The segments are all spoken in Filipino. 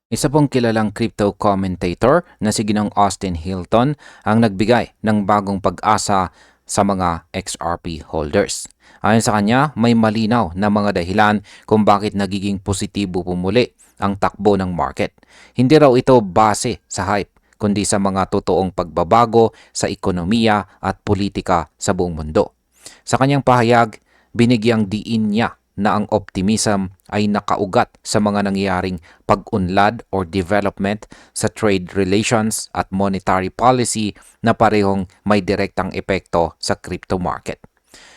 Isa pong kilalang crypto commentator na si Ginong Austin Hilton ang nagbigay ng bagong pag-asa sa mga XRP holders. Ayon sa kanya, may malinaw na mga dahilan kung bakit nagiging positibo pumuli ang takbo ng market. Hindi raw ito base sa hype, kundi sa mga totoong pagbabago sa ekonomiya at politika sa buong mundo. Sa kanyang pahayag, binigyang diin niya na ang optimism ay nakaugat sa mga nangyayaring pag-unlad or development sa trade relations at monetary policy na parehong may direktang epekto sa crypto market.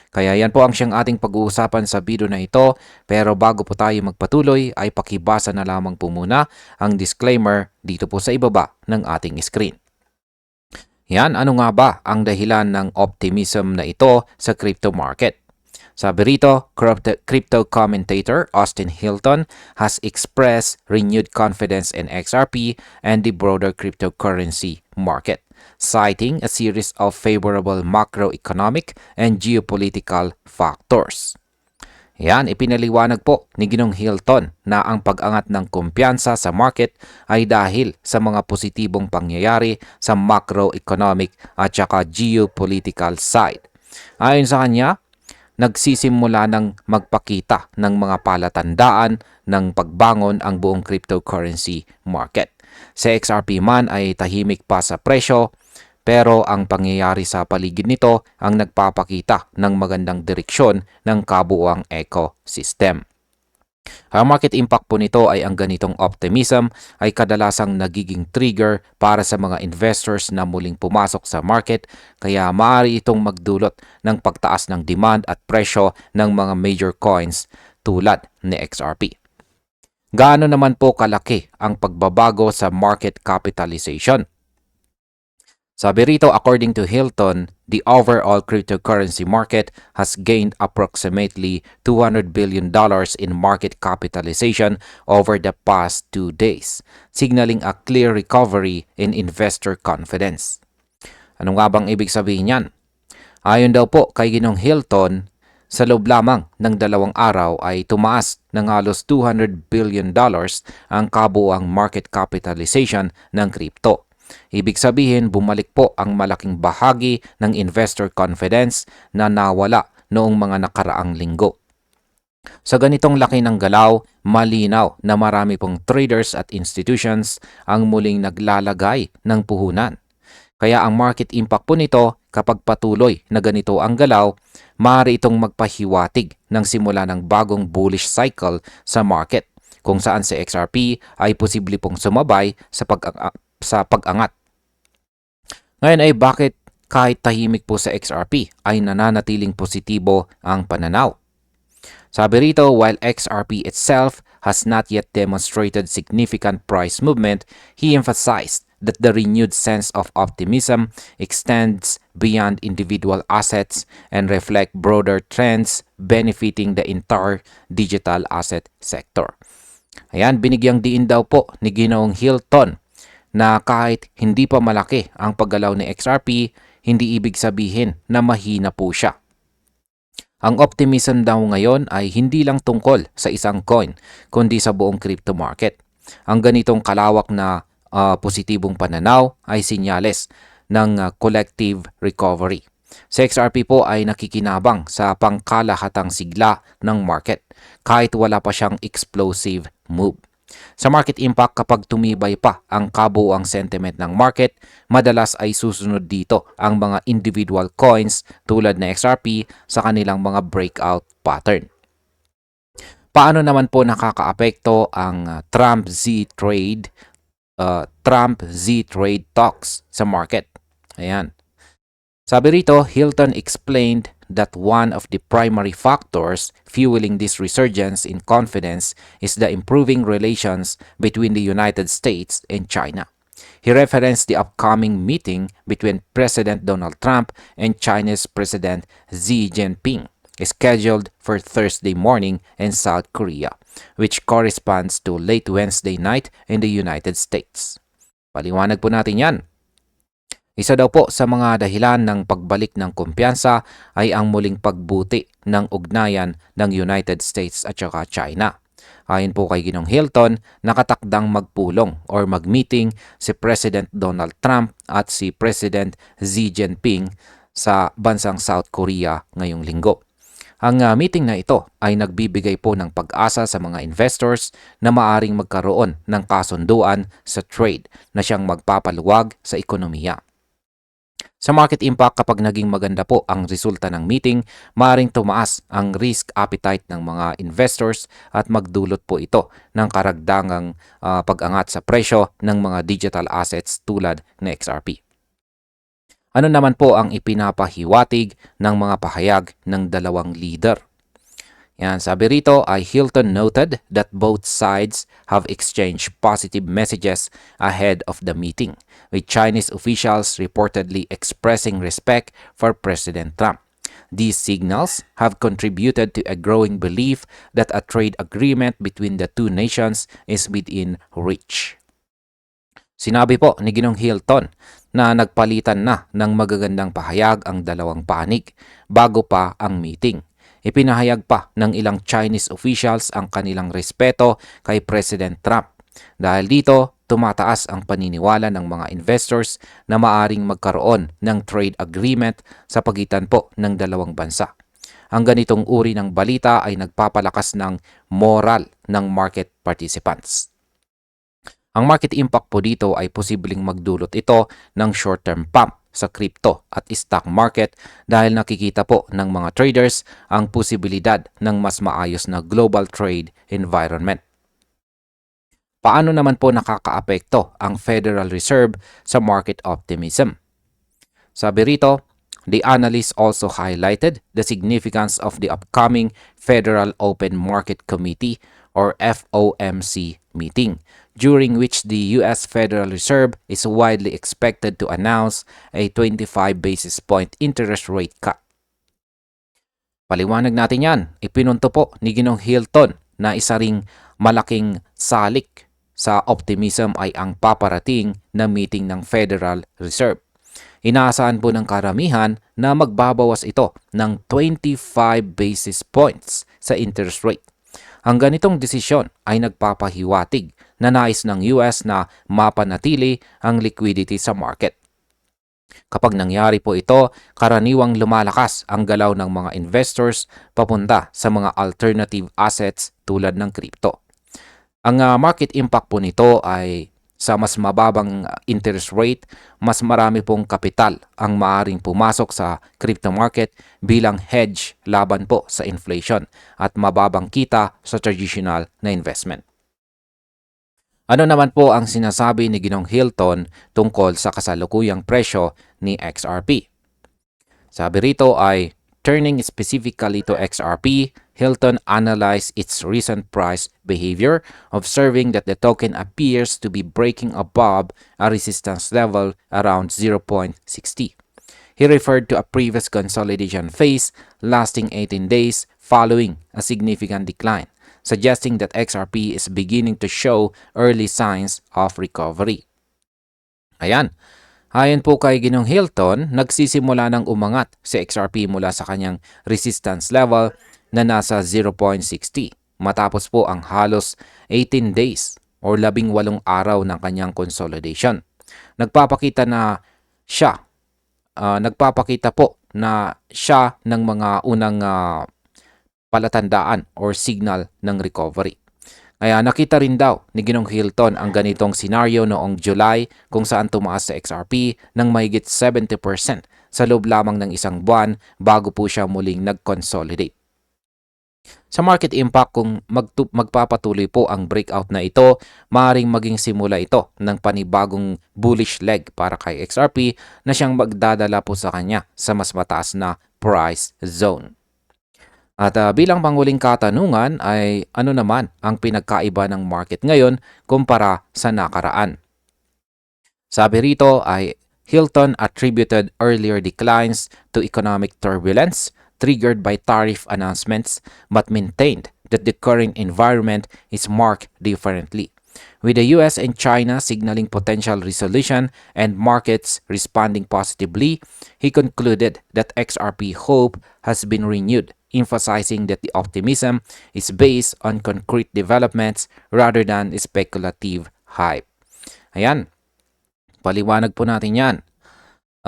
Kaya yan po ang siyang ating pag-uusapan sa video na ito, pero bago po tayo magpatuloy ay pakibasa na lamang po muna ang disclaimer dito po sa ibaba ng ating screen. Yan, ano nga ba ang dahilan ng optimism na ito sa crypto market? Sabi rito, crypto commentator Austin Hilton has expressed renewed confidence in XRP and the broader cryptocurrency market, citing a series of favorable macroeconomic and geopolitical factors. Yan, ipinaliwanag po ni Ginong Hilton na ang pag-angat ng kumpiyansa sa market ay dahil sa mga positibong pangyayari sa macroeconomic at saka geopolitical side. Ayon sa kanya, nagsisimula ng magpakita ng mga palatandaan ng pagbangon ang buong cryptocurrency market. Sa XRP man ay tahimik pa sa presyo, pero ang pangyayari sa paligid nito ang nagpapakita ng magandang direksyon ng kabuuang ecosystem. Ang market impact po nito ay ang ganitong optimism ay kadalasang nagiging trigger para sa mga investors na muling pumasok sa market, kaya maaari itong magdulot ng pagtaas ng demand at presyo ng mga major coins tulad ni XRP. Gaano naman po kalaki ang pagbabago sa market capitalization? Sabi rito, according to Hilton, the overall cryptocurrency market has gained approximately $200 billion in market capitalization over the past 2 days, signaling a clear recovery in investor confidence. Ano nga bang ibig sabihin yan? Ayon daw po kay Ginong Hilton, sa loob lamang ng 2 araw ay tumaas ng halos $200 billion ang kabuuang market capitalization ng crypto. Ibig sabihin, bumalik po ang malaking bahagi ng investor confidence na nawala noong mga nakaraang linggo. Sa ganitong laki ng galaw, malinaw na marami pong traders at institutions ang muling naglalagay ng puhunan. Kaya ang market impact po nito, kapag patuloy na ganito ang galaw, maaari itong magpahiwatig ng simula ng bagong bullish cycle sa market, kung saan si XRP ay posible pong sumabay sa pag-angat. Ngayon ay bakit kahit tahimik po sa XRP ay nananatiling positibo ang pananaw? Sabi rito, while XRP itself has not yet demonstrated significant price movement, he emphasized that the renewed sense of optimism extends beyond individual assets and reflect broader trends benefiting the entire digital asset sector. Ayan, binigyang diin daw po ni Ginoong Hilton na kahit hindi pa malaki ang paggalaw ni XRP, hindi ibig sabihin na mahina po siya. Ang optimism daw ngayon ay hindi lang tungkol sa isang coin, kundi sa buong crypto market. Ang ganitong kalawak na positibong pananaw ay sinyales ng collective recovery. Sa XRP po ay nakikinabang sa pangkalahatang sigla ng market kahit wala pa siyang explosive move. Sa market impact, kapag tumibay pa ang kabuuang sentiment ng market, madalas ay susunod dito ang mga individual coins tulad ng XRP sa kanilang mga breakout pattern. Paano naman po nakakaapekto ang Trump Z-Trade talks sa market? Ayan. Sabi rito, Hilton explained that one of the primary factors fueling this resurgence in confidence is the improving relations between the United States and China. He referenced the upcoming meeting between President Donald Trump and Chinese President Xi Jinping, scheduled for Thursday morning in South Korea, which corresponds to late Wednesday night in the United States. Paliwanag po natin yan. Isa daw po sa mga dahilan ng pagbalik ng kumpiyansa ay ang muling pagbuti ng ugnayan ng United States at saka China. Ayon po kay Ginong Hilton, nakatakdang magpulong or magmeeting si President Donald Trump at si President Xi Jinping sa bansang South Korea ngayong linggo. Ang meeting na ito ay nagbibigay po ng pag-asa sa mga investors na maaring magkaroon ng kasunduan sa trade na siyang magpapaluwag sa ekonomiya. Sa market impact, kapag naging maganda po ang resulta ng meeting, maaaring tumaas ang risk appetite ng mga investors at magdulot po ito ng karagdagang pag-angat sa presyo ng mga digital assets tulad ng XRP. Ano naman po ang ipinapahiwatig ng mga pahayag ng dalawang leader? Yan, sabi rito ay Hilton noted that both sides have exchanged positive messages ahead of the meeting, with Chinese officials reportedly expressing respect for President Trump. These signals have contributed to a growing belief that a trade agreement between the two nations is within reach. Sinabi po ni Ginong Hilton na nagpalitan na ng magagandang pahayag ang dalawang panig bago pa ang meeting. Ipinahayag pa ng ilang Chinese officials ang kanilang respeto kay President Trump. Dahil dito, tumataas ang paniniwala ng mga investors na maaring magkaroon ng trade agreement sa pagitan po ng dalawang bansa. Ang ganitong uri ng balita ay nagpapalakas ng moral ng market participants. Ang market impact po dito ay posibleng magdulot ito ng short-term pump sa crypto at stock market dahil nakikita po ng mga traders ang posibilidad ng mas maayos na global trade environment. Paano naman po nakakaapekto ang Federal Reserve sa market optimism? Sabi rito, the analysts also highlighted the significance of the upcoming Federal Open Market Committee or FOMC meeting, during which the U.S. Federal Reserve is widely expected to announce a 25 basis point interest rate cut. Paliwanag natin yan, ipinunto po ni Ginong Hilton na isa ring malaking salik sa optimism ay ang paparating na meeting ng Federal Reserve. Inaasahan po ng karamihan na magbabawas ito ng 25 basis points sa interest rate. Ang ganitong desisyon ay nagpapahiwatig na nais ng US na mapanatili ang liquidity sa market. Kapag nangyari po ito, karaniwang lumalakas ang galaw ng mga investors papunta sa mga alternative assets tulad ng crypto. Ang market impact po nito ay sa mas mababang interest rate, mas marami pong kapital ang maaring pumasok sa crypto market bilang hedge laban po sa inflation at mababang kita sa traditional na investment. Ano naman po ang sinasabi ni Ginong Hilton tungkol sa kasalukuyang presyo ni XRP? Sabi rito ay, turning specifically to XRP, Hilton analyzed its recent price behavior, observing that the token appears to be breaking above a resistance level around 0.60. He referred to a previous consolidation phase lasting 18 days following a significant decline, suggesting that XRP is beginning to show early signs of recovery. Ayan. Ayon po kay Ginong Hilton, nagsisimula ng umangat si XRP mula sa kanyang resistance level na nasa 0.60 matapos po ang halos 18 days or 18 araw ng kanyang consolidation. Nagpapakita po na siya ng mga unang palatandaan or signal ng recovery. Kaya nakita rin daw ni Ginong Hilton ang ganitong senaryo noong July kung saan tumaas sa XRP ng mahigit 70% sa loob lamang ng isang buwan bago po siya muling nag-consolidate. Sa market impact, kung magpapatuloy po ang breakout na ito, maaaring maging simula ito ng panibagong bullish leg para kay XRP na siyang magdadala po sa kanya sa mas mataas na price zone. At bilang panghuling katanungan ay ano naman ang pinagkaiba ng market ngayon kumpara sa nakaraan? Sabi rito ay Hilton attributed earlier declines to economic turbulence triggered by tariff announcements but maintained that the current environment is marked differently, with the US and China signaling potential resolution and markets responding positively. He concluded that XRP hope has been renewed emphasizing that the optimism is based on concrete developments rather than speculative hype. Ayan, paliwanag po natin yan.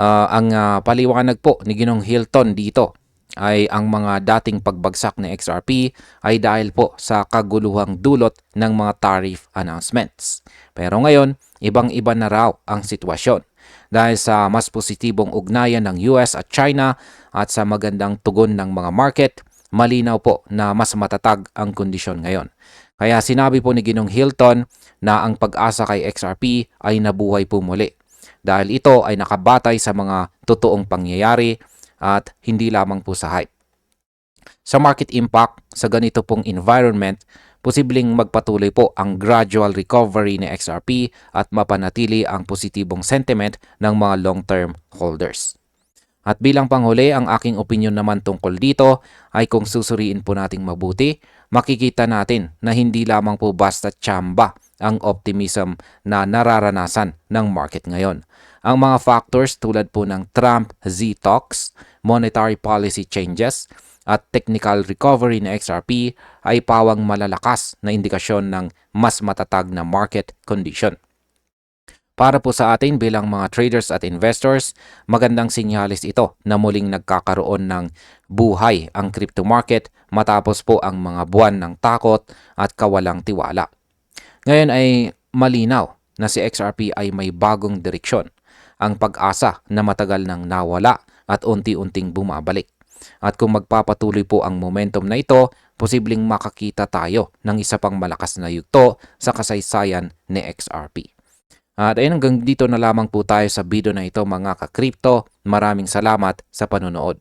Ang paliwanag po ni Ginong Hilton dito ay ang mga dating pagbagsak ng XRP ay dahil po sa kaguluhang dulot ng mga tariff announcements. Pero ngayon, ibang-iba na raw ang sitwasyon dahil sa mas positibong ugnayan ng US at China at sa magandang tugon ng mga market, malinaw po na mas matatag ang kondisyon ngayon. Kaya sinabi po ni Ginong Hilton na ang pag-asa kay XRP ay nabuhay po muli dahil ito ay nakabatay sa mga totoong pangyayari at hindi lamang po sa hype. Sa market impact, sa ganito pong environment, posibleng magpatuloy po ang gradual recovery ni XRP at mapanatili ang positibong sentiment ng mga long-term holders. At bilang panghuli, ang aking opinion naman tungkol dito ay kung susuriin po nating mabuti, makikita natin na hindi lamang po basta tsamba ang optimism na nararanasan ng market ngayon. Ang mga factors tulad po ng Trump-Z talks, monetary policy changes, at technical recovery ng XRP ay pawang malalakas na indikasyon ng mas matatag na market condition. Para po sa atin bilang mga traders at investors, magandang sinyalis ito na muling nagkakaroon ng buhay ang crypto market matapos po ang mga buwan ng takot at kawalang tiwala. Ngayon ay malinaw na si XRP ay may bagong direksyon, ang pag-asa na matagal nang nawala at unti-unting bumabalik. At kung magpapatuloy po ang momentum na ito, posibleng makakita tayo ng isa pang malakas na yugto sa kasaysayan ni XRP. At ayun, hanggang dito na lamang po tayo sa video na ito mga ka-crypto. Maraming salamat sa panonood.